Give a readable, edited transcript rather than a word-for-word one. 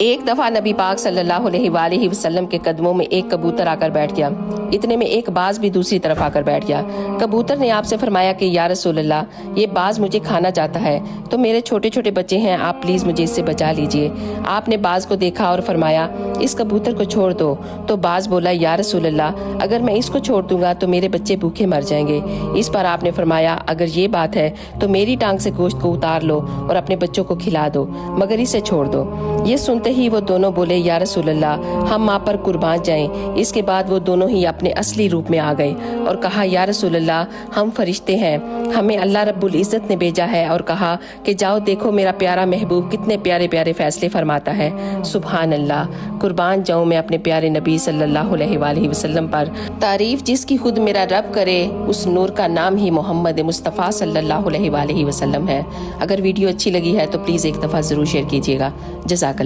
ایک دفعہ نبی پاک صلی اللہ علیہ وآلہ وسلم کے قدموں میں ایک کبوتر آ کر بیٹھ گیا۔ اتنے میں ایک باز بھی دوسری طرف آ کر بیٹھ گیا۔ کبوتر نے آپ سے فرمایا کہ یا رسول اللہ، یہ باز مجھے کھانا چاہتا ہے، تو میرے چھوٹے چھوٹے بچے ہیں، آپ پلیز مجھے اس سے بچا لیجئے۔ آپ نے باز کو دیکھا اور فرمایا اس کبوتر کو چھوڑ دو۔ تو باز بولا یا رسول اللہ، اگر میں اس کو چھوڑ دوں گا تو میرے بچے بھوکے مر جائیں گے۔ اس پر آپ نے فرمایا اگر یہ بات ہے تو میری ٹانگ سے گوشت کو اتار لو اور اپنے بچوں کو کھلا دو، مگر اسے چھوڑ دو۔ یہ سنتے ہی وہ دونوں بولے یا رسول اللہ، ہم آپ پر قربان جائیں۔ اس کے بعد وہ دونوں ہی اپنے اصلی روپ میں آ گئے اور کہا یا رسول اللہ، ہم فرشتے ہیں، ہمیں اللہ رب العزت نے بھیجا ہے اور کہا کہ جاؤ دیکھو میرا پیارا محبوب کتنے پیارے پیارے فیصلے فرماتا ہے۔ سبحان اللہ، قربان جاؤں میں اپنے پیارے نبی صلی اللہ علیہ وآلہ وسلم پر۔ تعریف جس کی خود میرا رب کرے، اس نور کا نام ہی محمد مصطفیٰ صلی اللہ علیہ وآلہ وسلم ہے۔ اگر ویڈیو اچھی لگی ہے تو پلیز ایک دفعہ ضرور شیئر کیجیے گا۔ جزاک اللہ۔